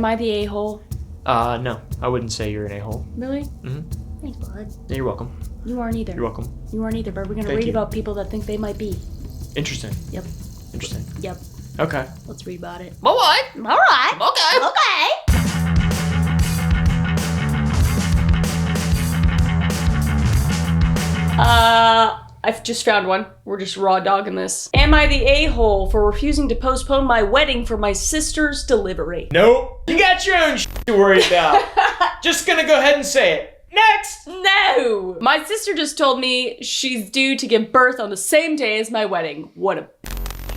Am I the a-hole? No, I wouldn't say you're an a-hole. Really? Mm-hmm. Thanks, bud. Yeah, you're welcome. You aren't either. You're welcome. You aren't either, but we're gonna Thank read you. about people that think they might be. Interesting. Yep. Interesting. Yep. Okay. Let's read about it. All right. All right. Okay. Okay. I've just found one. We're just raw dogging this. Am I the a-hole for refusing to postpone my wedding for my sister's delivery? Nope. You got your own shit to worry about. Just gonna go ahead and say it. Next! No! My sister just told me she's due to give birth on the same day as my wedding. What a...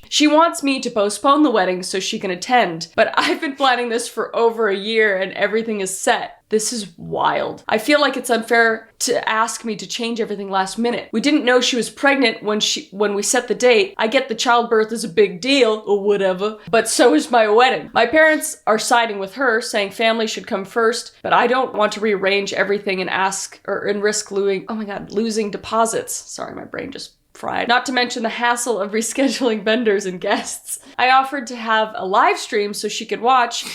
She wants me to postpone the wedding so she can attend, but I've been planning this for over a year and everything is set. This is wild. I feel like it's unfair to ask me to change everything last minute. We didn't know she was pregnant when we set the date. I get the childbirth is a big deal or whatever, but so is my wedding. My parents are siding with her, saying family should come first, but I don't want to rearrange everything and risk losing deposits. Sorry, my brain just fried. Not to mention the hassle of rescheduling vendors and guests. I offered to have a live stream so she could watch.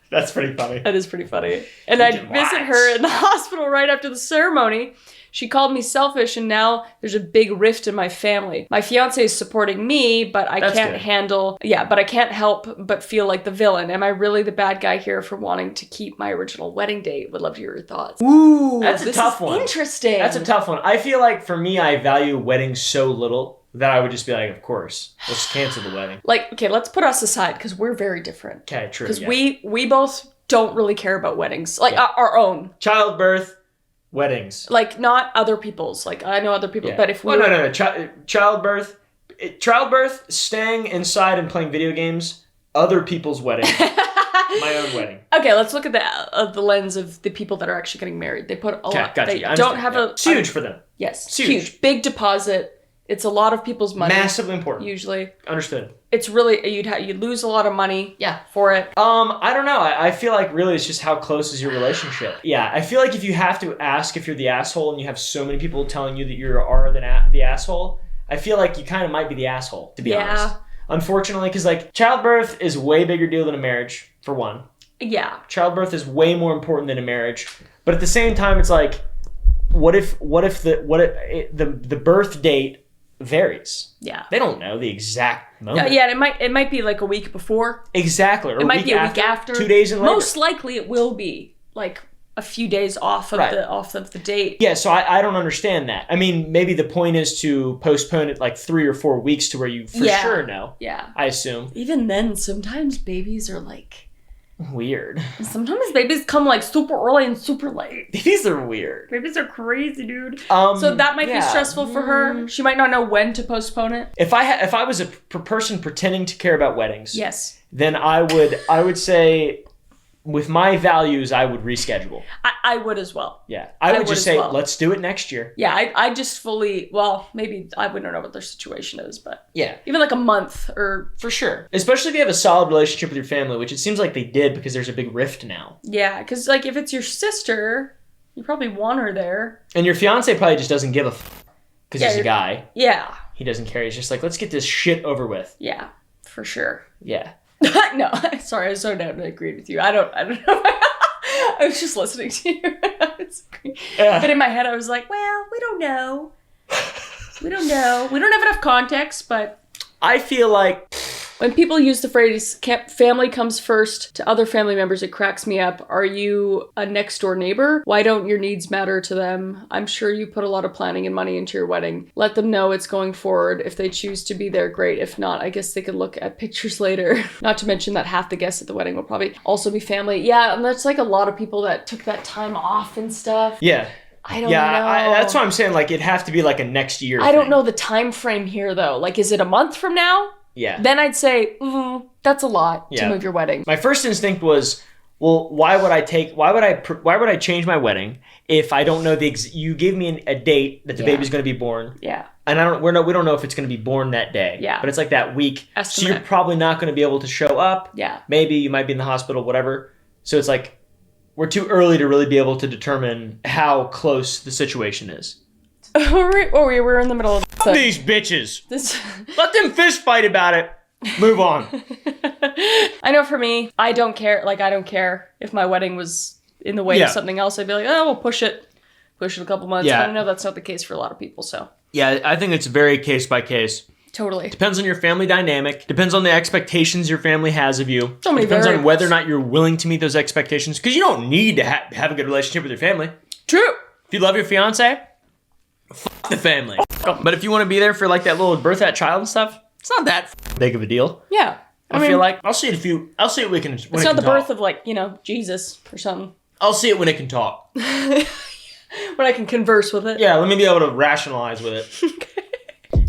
That's pretty funny. That is pretty funny. And I'd visit her in the hospital right after the ceremony. She called me selfish and now there's a big rift in my family. My fiance is supporting me, but I can't help but feel like the villain. Am I really the bad guy here for wanting to keep my original wedding date? Would love to hear your thoughts. Ooh, that's a tough one. Interesting. That's a tough one. I feel like for me, I value weddings so little that I would just be like, of course, let's cancel the wedding. Like, okay, let's put us aside because we're very different. Okay, true. Because we both don't really care about weddings. Like our own. Childbirth, weddings. Like not other people's. Like I know other people, but if we no. Childbirth, staying inside and playing video games, other people's wedding. My own wedding. Okay, let's look at the lens of the people that are actually getting married. They put a lot. Gotcha. They don't have a. It's huge for them. Yes, it's huge. Big deposit. It's a lot of people's money. Massively important. Usually. Understood. It's really you'd lose a lot of money. Yeah. For it. I don't know. I feel like really it's just how close is your relationship. Yeah. I feel like if you have to ask if you're the asshole and you have so many people telling you that you are the asshole, I feel like you kind of might be the asshole, to be honest. Unfortunately, because like childbirth is a way bigger deal than a marriage, for one. Yeah. Childbirth is way more important than a marriage, but at the same time, it's like, what if the birth date varies? Yeah. They don't know the exact moment. Yeah, it might be like a week before. Exactly. Or it might be a week after. 2 days in labor. Most likely it will be like a few days off of the date. Yeah, so I don't understand that. I mean, maybe the point is to postpone it like 3 or 4 weeks to where you for sure know. Yeah. I assume. Even then, sometimes babies are like weird. Sometimes babies come like super early and super late. Babies are weird. Babies are crazy, dude. So that might be stressful for her. She might not know when to postpone it. If I was a person pretending to care about weddings, yes, then I would say, with my values, I would reschedule. I would as well. Yeah, I would just say, let's do it next year. Yeah, I just fully, maybe I wouldn't know what their situation is, but yeah, even like a month or for sure. Especially if you have a solid relationship with your family, which it seems like they did because there's a big rift now. Yeah, because like if it's your sister, you probably want her there, and your fiance probably just doesn't give a because he's a guy. Yeah, he doesn't care. He's just like, let's get this shit over with. Yeah, for sure. Yeah. No, sorry, I was so down and agreed with you. I don't know. I was just listening to you. But in my head, I was like, well, we don't know. We don't know. We don't have enough context, but I feel like when people use the phrase family comes first to other family members, it cracks me up. Are you a next door neighbor? Why don't your needs matter to them? I'm sure you put a lot of planning and money into your wedding. Let them know it's going forward. If they choose to be there, great. If not, I guess they could look at pictures later. Not to mention that half the guests at the wedding will probably also be family. Yeah, and that's like a lot of people that took that time off and stuff. Yeah. I don't know. That's why I'm saying like it'd have to be like a next year I don't know the time frame here though. Like, is it a month from now? Yeah. Then I'd say, that's a lot to move your wedding. My first instinct was, well, why would I change my wedding if I don't know you gave me a date that the baby's going to be born. Yeah. And we don't know if it's going to be born that day. Yeah. But it's like that week. Estimate. So you're probably not going to be able to show up. Yeah. Maybe you might be in the hospital, whatever. So it's like, we're too early to really be able to determine how close the situation is. We were in the middle of these bitches. Let them fist fight about it. Move on. I know for me, I don't care. Like, I don't care if my wedding was in the way of something else. I'd be like, oh, we'll push it a couple months. Yeah. But I know that's not the case for a lot of people, so. Yeah, I think it's very case by case. Totally. Depends on your family dynamic. Depends on the expectations your family has of you. So many Depends on variables. whether or not you're willing to meet those expectations. Because you don't need to have a good relationship with your family. True. If you love your fiance, fuck the family. But if you want to be there for like that little birth that child and stuff, it's not that big of a deal. Yeah. I feel like I'll see it I'll see it when it can. It's not the birth of like, Jesus or something. I'll see it when it can talk. When I can converse with it. Yeah, let me be able to rationalize with it.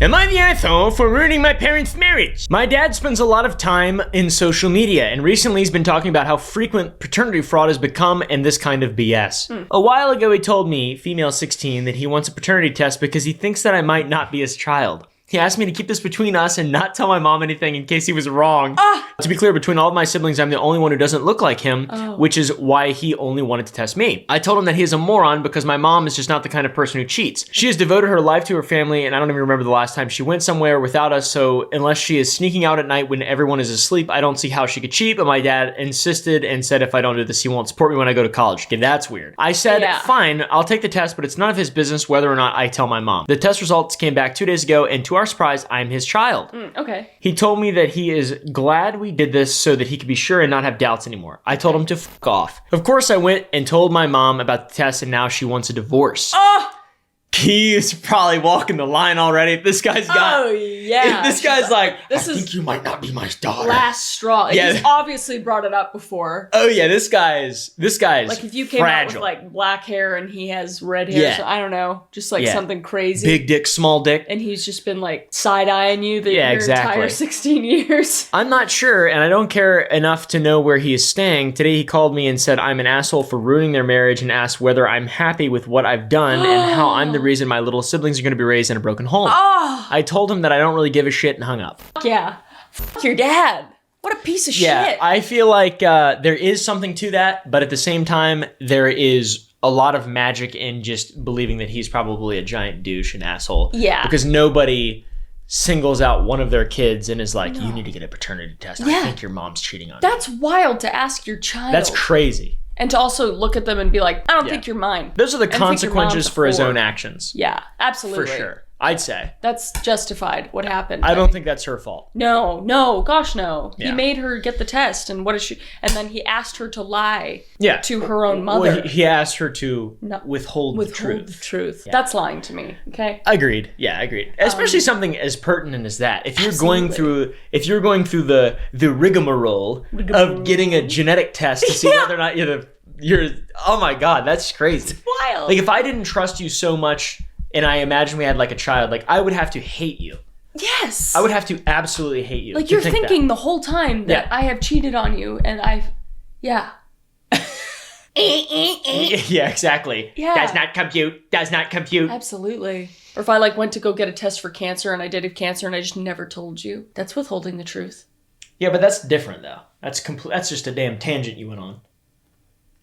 Am I the asshole for ruining my parents' marriage? My dad spends a lot of time in social media, and recently he's been talking about how frequent paternity fraud has become and this kind of BS. A while ago he told me, female 16, that he wants a paternity test because he thinks that I might not be his child. He asked me to keep this between us and not tell my mom anything in case he was wrong. To be clear, between all of my siblings, I'm the only one who doesn't look like him, which is why he only wanted to test me. I told him that he is a moron because my mom is just not the kind of person who cheats. She has devoted her life to her family, and I don't even remember the last time she went somewhere without us, so unless she is sneaking out at night when everyone is asleep, I don't see how she could cheat, but my dad insisted and said if I don't do this, he won't support me when I go to college. Okay, that's weird. I said, fine, I'll take the test, but it's none of his business whether or not I tell my mom. The test results came back 2 days ago, and to our surprise, I'm his child. Okay. He told me that he is glad we did this so that he could be sure and not have doubts anymore. I told him to fuck off. Of course, I went and told my mom about the test, and now she wants a divorce. He's probably walking the line already. If this guy's got... Oh, yeah. If this guy's like, I is think you might not be my daughter. last straw. Yeah. He's obviously brought it up before. Oh, yeah, this guy's Like, if you came out with, fragile. like, black hair and he has red hair, Yeah. so I don't know, just, like, something crazy. Big dick, small dick. And he's just been, like, side-eyeing you your entire 16 years. I'm not sure, and I don't care enough to know where he is staying. Today he called me and said I'm an asshole for ruining their marriage and asked whether I'm happy with what I've done and how I'm the reason my little siblings are going to be raised in a broken home. I told him that I don't really give a shit and hung up. Fuck yeah. Fuck your dad. What a piece of shit. I feel like there is something to that, but at the same time, there is a lot of magic in just believing that he's probably a giant douche and asshole. Yeah. Because nobody singles out one of their kids and is like, you need to get a paternity test. I think your mom's cheating on you. That's wild to ask your child. That's crazy. And to also look at them and be like, I don't think you're mine. Those are the I think your mom's consequences a for his whore. own actions. Yeah, absolutely. For sure. I'd say. That's justified, what happened. I don't think that's her fault. No, gosh no. Yeah. He made her get the test, and what is she? And then he asked her to lie Yeah. to her own mother. Well, he asked her to withhold the Withhold truth. the truth. Yeah. That's lying to me, okay? Agreed. Yeah, agreed. Especially something as pertinent as that. If you're going through the rigmarole of getting a genetic test to see whether or not you're oh my god, that's crazy. It's wild. Like if I didn't trust you so much and I imagine we had like a child, like I would have to hate you. Yes. I would have to absolutely hate you. Like you're thinking the whole time that Yeah. I have cheated on you, and yeah. Yeah, exactly. Yeah. Does not compute. Does not compute. Absolutely. Or if I like went to go get a test for cancer and I did have cancer and I just never told you, that's withholding the truth. Yeah, but that's different though. That's just a damn tangent you went on.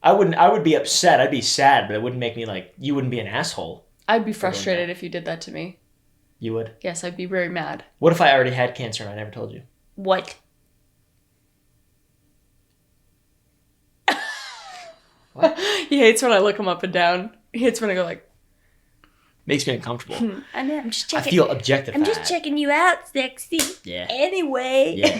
I would be upset. I'd be sad, but it wouldn't make me like, you wouldn't be an asshole. I'd be frustrated if you did that to me. You would? Yes, I'd be very mad. What if I already had cancer and I never told you? What? What? He hates when I look him up and down. He hates when I go like... Makes me uncomfortable. I know, I'm just I checking. feel objectified. I'm just checking you out, sexy. Yeah. Anyway. Yeah.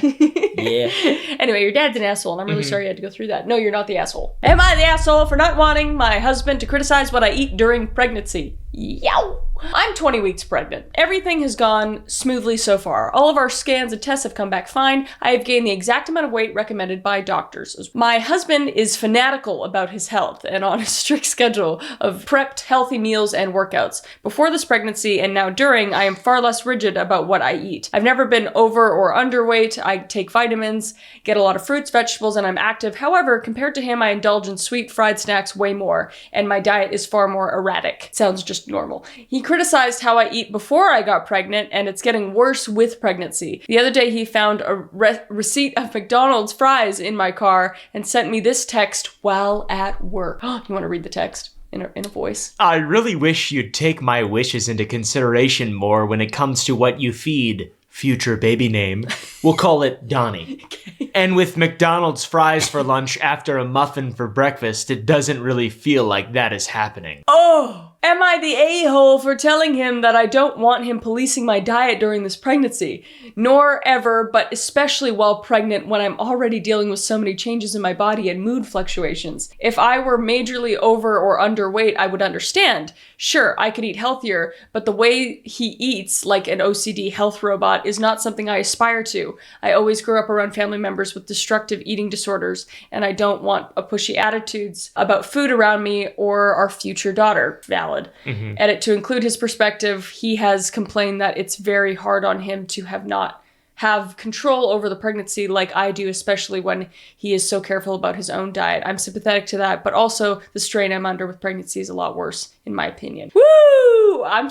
Yeah. Anyway, your dad's an asshole, and I'm really sorry you had to go through that. No, you're not the asshole. Am I the asshole for not wanting my husband to criticize what I eat during pregnancy? Yow! I'm 20 weeks pregnant. Everything has gone smoothly so far. All of our scans and tests have come back fine. I have gained the exact amount of weight recommended by doctors. My husband is fanatical about his health and on a strict schedule of prepped healthy meals and workouts. Before this pregnancy and now during, I am far less rigid about what I eat. I've never been over or underweight. I take vitamins, get a lot of fruits, vegetables, and I'm active. However, compared to him, I indulge in sweet fried snacks way more, and my diet is far more erratic. Sounds just normal. He criticized how I eat before I got pregnant, and it's getting worse with pregnancy. The other day, he found a receipt of McDonald's fries in my car and sent me this text while at work. You want to read the text in a voice? I really wish you'd take my wishes into consideration more when it comes to what you feed future baby name, we'll call it Donnie. Okay. And with McDonald's fries for lunch after a muffin for breakfast, it doesn't really feel like that is happening. Oh! Am I the a-hole for telling him that I don't want him policing my diet during this pregnancy? Nor ever, but especially while pregnant when I'm already dealing with so many changes in my body and mood fluctuations. If I were majorly over or underweight, I would understand. Sure, I could eat healthier, but the way he eats, like an OCD health robot, is not something I aspire to. I always grew up around family members with destructive eating disorders, and I don't want a pushy attitudes about food around me or our future daughter. Valid. Edit to include his perspective, he has complained that it's very hard on him to not have control over the pregnancy like I do, especially when he is so careful about his own diet. I'm sympathetic to that, but also the strain I'm under with pregnancy is a lot worse, in my opinion. Woo! I'm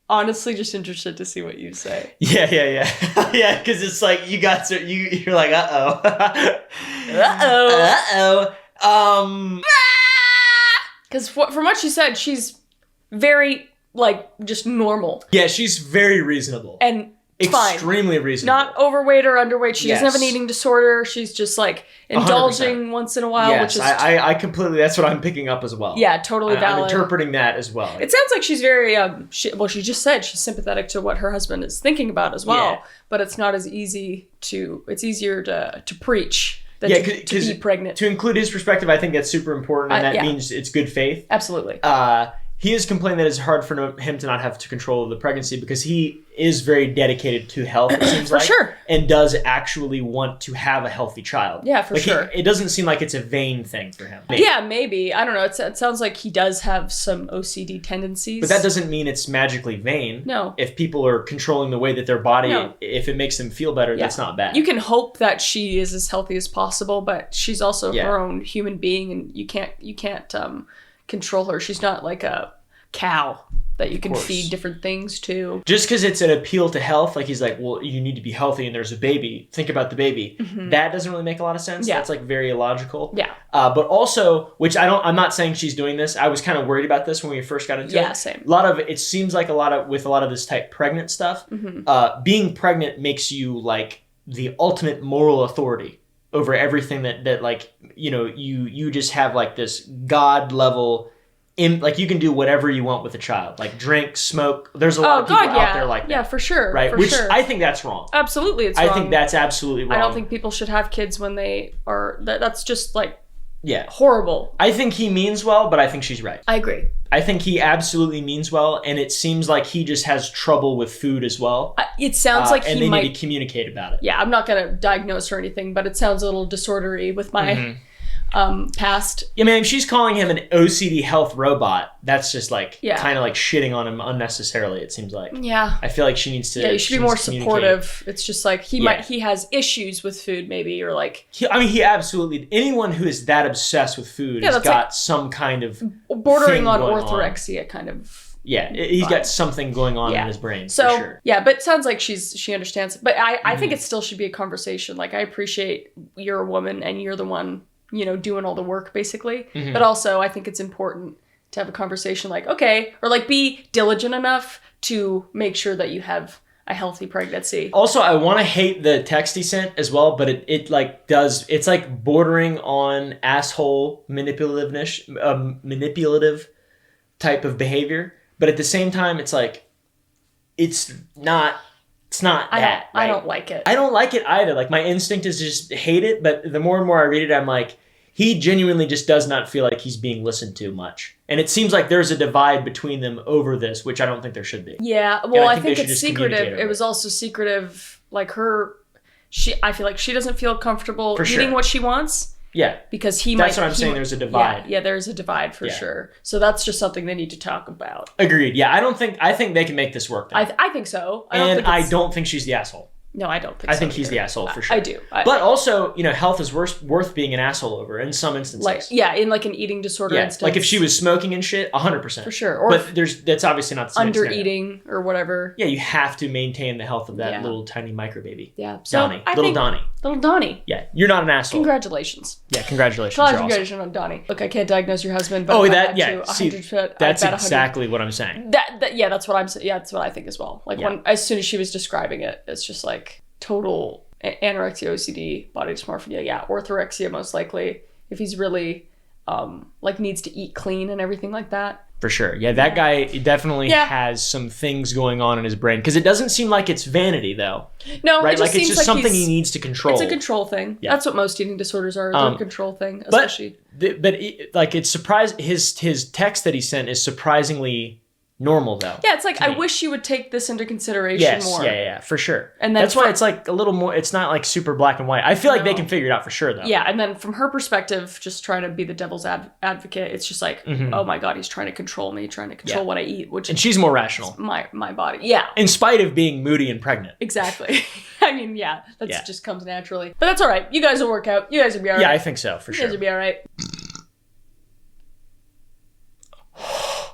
honestly just interested to see what you say. Yeah. Yeah, because it's like you're like, uh-oh. Uh-oh. Because from what she said, she's very, just normal. Yeah, she's very reasonable. And fine. Extremely reasonable. Not overweight or underweight. She doesn't have an Yes. eating disorder. She's just, indulging 100%. once in a while, Yes, which is... I completely, that's what I'm picking up as well. Yeah, totally I'm valid. interpreting that as well. It sounds like she's very, she just said she's sympathetic to what her husband is thinking about as well. Yeah. But it's not as easy it's easier to preach than Yeah, to be pregnant. To include his perspective, I think that's super important, and that yeah. means it's good faith. Absolutely. He has complained that it's hard for him to not have control of the pregnancy because he is very dedicated to health, it seems For like. sure. And does actually want to have a healthy child. Yeah, for sure. It doesn't seem like it's a vain thing for him. Yeah, maybe. I don't know. It sounds like he does have some OCD tendencies. But that doesn't mean it's magically vain. No. If people are controlling the way that their body, No. if it makes them feel better, that's not bad. You can hope that she is as healthy as possible, but she's also Yeah. her own human being, and you can't control her. She's not like a cow that you can course. feed different things to. Just because it's an appeal to health, like he's like, well, you need to be healthy and there's a baby. Think about the baby. That doesn't really make a lot of sense. Yeah. That's very illogical. Yeah. But also, which I'm not saying she's doing this. I was kind of worried about this when we first got into it. Yeah, same. It seems like with a lot of this type pregnant stuff, being pregnant makes you the ultimate moral authority over everything that you just have this God level. You can do whatever you want with a child, drink, smoke. There's a lot of people out there like that. Yeah, for sure. Right? For Which sure. I think that's wrong. Absolutely, it's wrong. I think that's absolutely wrong. I don't think people should have kids when they are. That's just Yeah. horrible. I think he means well, but I think she's right. I agree. I think he absolutely means well, and it seems like he just has trouble with food as well. It sounds like and he they might. need to communicate about it. Yeah, I'm not gonna diagnose or anything, but it sounds a little disordery with my past. Yeah, man, if she's calling him an OCD health robot, that's just Yeah. kind of shitting on him unnecessarily, it seems like. Yeah. I feel like she needs to. Yeah, you should be more communicate. supportive. It's just he has issues with food maybe, or He absolutely, anyone who is that obsessed with food has that's got some kind of bordering thing on going orthorexia kind of. Yeah, he's got something going on in his brain, So, for sure. yeah, but it sounds like she understands. But I think it still should be a conversation. I appreciate you're a woman and you're the one, doing all the work, basically. But also, I think it's important to have a conversation okay, or be diligent enough to make sure that you have a healthy pregnancy. Also, I want to hate the text he sent as well, but it's bordering on asshole manipulative type of behavior. But at the same time, it's not that. I don't like it. I don't like it either. My instinct is to just hate it, but the more and more I read it, I'm he genuinely just does not feel like he's being listened to much. And it seems like there's a divide between them over this, which I don't think there should be. Yeah, well, I think they should it's just secretive. communicate It was also secretive, I feel like she doesn't feel comfortable For eating sure. what she wants. Yeah. Because That's what I'm saying, there's a divide. Yeah, there's a divide for sure. So that's just something they need to talk about. Agreed. Yeah, I think they can make this work. Then. I think so. I don't think she's the asshole. No, I don't think I so think he's either. the asshole for sure. I do. But also, health is worth being an asshole over in some instances. Like, in like an eating disorder instance. Like if she was smoking and shit, 100%. For sure. Or but that's obviously not the same scenario. under-eating or whatever. Yeah, you have to maintain the health of that little tiny micro baby. Yeah. So Donnie. Little Donnie. Yeah, you're not an asshole. Congratulations. Yeah, congratulations. Congratulations on Donnie. Look, I can't diagnose your husband, but that's exactly what I'm saying. That's what I'm saying. Yeah, that's what I think as well. Like as soon as she was describing it, it's just like total anorexia, OCD, body dysmorphia. Yeah, orthorexia most likely. If he's really needs to eat clean and everything like that. For sure. Yeah, that guy definitely has some things going on in his brain. Because it doesn't seem like it's vanity, though. No, right? it just seems it's just something he needs to control. It's a control thing. Yeah. That's what most eating disorders are. They're a control thing, especially. It's surprised his text that he sent is surprisingly normal, though. Yeah, it's like, I wish you would take this into consideration more. Yeah, for sure. And then that's why it's like a little more, it's not like super black and white. I feel like they can figure it out for sure, though. Yeah, and then from her perspective, just trying to be the devil's advocate, it's just like, oh my God, he's trying to control me, trying to control what I eat. And she's more rational. My body. Yeah. In spite of being moody and pregnant. Exactly. I mean, that just comes naturally. But that's all right. You guys will work out. You guys will be all right. Yeah, I think so, for sure. You guys will be all right.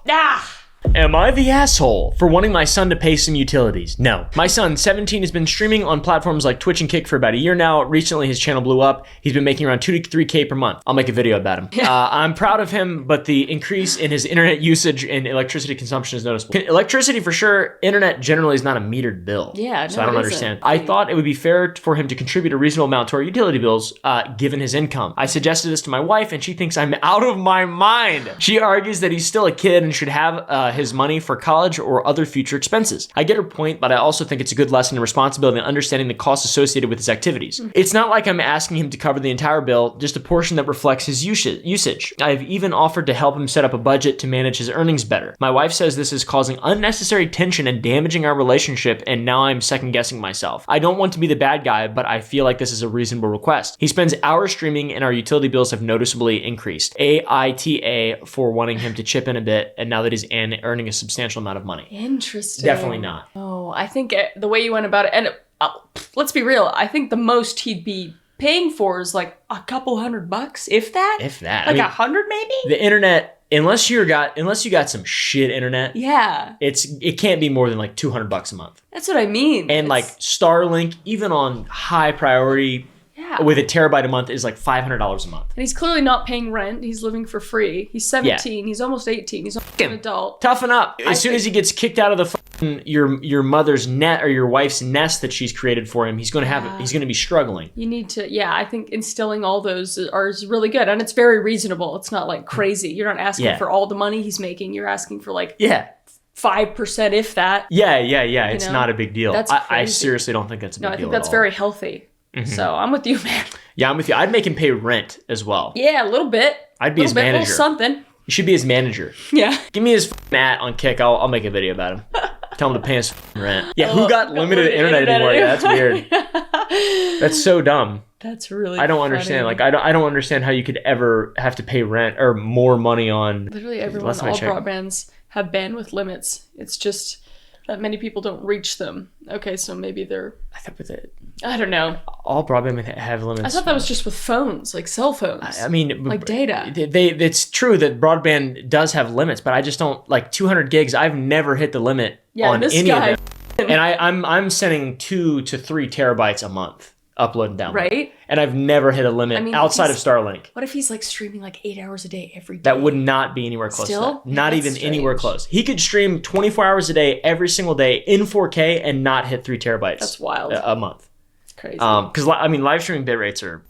Ah! Am I the asshole for wanting my son to pay some utilities? No. My son, 17, has been streaming on platforms like Twitch and Kick for about a year now. Recently, his channel blew up. He's been making around 2 to 3K per month. I'll make a video about him. I'm proud of him, but the increase in his internet usage and electricity consumption is noticeable. Electricity for sure, internet generally is not a metered bill. Yeah, so I don't understand. I thought it would be fair for him to contribute a reasonable amount to our utility bills, given his income. I suggested this to my wife, and she thinks I'm out of my mind. She argues that he's still a kid and should have his money for college or other future expenses. I get her point, but I also think it's a good lesson in responsibility and understanding the costs associated with his activities. It's not like I'm asking him to cover the entire bill, just a portion that reflects his usage. I've even offered to help him set up a budget to manage his earnings better. My wife says this is causing unnecessary tension and damaging our relationship, and now I'm second guessing myself. I don't want to be the bad guy, but I feel like this is a reasonable request. He spends hours streaming and our utility bills have noticeably increased. AITA for wanting him to chip in a bit, and now that he's earning a substantial amount of money. Interesting. Definitely not. Oh, I think the way you went about it, and let's be real, I think the most he'd be paying for is like a couple $100, if that. Like 100 maybe? The internet, unless you got some shit internet. Yeah. It can't be more than like $200 a month. That's what I mean. And like Starlink, even on high priority with a terabyte a month, is like $500 a month. And he's clearly not paying rent. He's living for free. He's 17. He's almost 18. He's almost an adult. Toughen up. As soon as he gets kicked out of the your mother's net or your wife's nest that she's created for him, he's going to be struggling. You need to, I think instilling all those is really good. And it's very reasonable. It's not like crazy. You're not asking for all the money he's making. You're asking for like 5%, if that. Yeah. It's not a big deal. That's I seriously don't think that's a big deal. No, I think that's very healthy. So I'm with you, man. Yeah, I'm with you. I'd make him pay rent as well. Yeah, a little bit. I'd be his manager. A little something. You should be his manager. Yeah. Give me his @ on Kick. I'll make a video about him. Tell him to pay his rent. Yeah, who got limited internet anymore? Yeah, that's weird. That's so dumb. That's really I don't understand. Like I don't understand how you could ever have to pay rent or more money on. Literally everyone, all broadbands have bandwidth limits. It's just that many people don't reach them. Okay, so maybe they're... I don't know. All broadband have limits. I thought that was just with phones, like cell phones. I mean... like data. It's true that broadband does have limits, but I just don't... Like 200 gigs, I've never hit the limit on any of it. And I'm sending 2 to 3 terabytes a month. Upload and download. Right? And I've never hit a limit outside of Starlink. What if he's like streaming like 8 hours a day every day? That would not be anywhere close to that. Not even anywhere close. He could stream 24 hours a day every single day in 4K and not hit 3 terabytes. That's wild. A month. It's crazy. Because live streaming bit rates are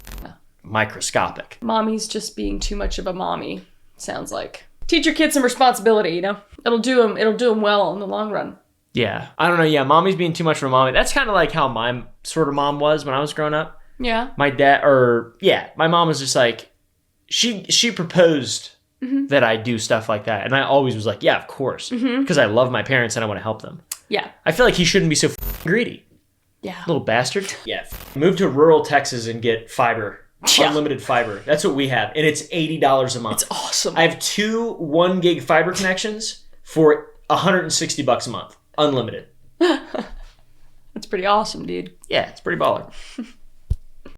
microscopic. Mommy's just being too much of a mommy, sounds like. Teach your kids some responsibility, It'll do them well in the long run. Yeah. I don't know. Yeah, mommy's being too much of a mommy. That's kind of like how my sort of mom was when I was growing up. Yeah. My mom was just like, she proposed that I do stuff like that. And I always was like, yeah, of course. Because I love my parents and I want to help them. Yeah. I feel like he shouldn't be so greedy. Yeah. Little bastard. Yeah. Move to rural Texas and get fiber. Yeah. Unlimited fiber. That's what we have. And it's $80 a month. It's awesome. I have 2 1 gig fiber connections for $160 a month. Unlimited. That's pretty awesome, dude. Yeah, it's pretty baller.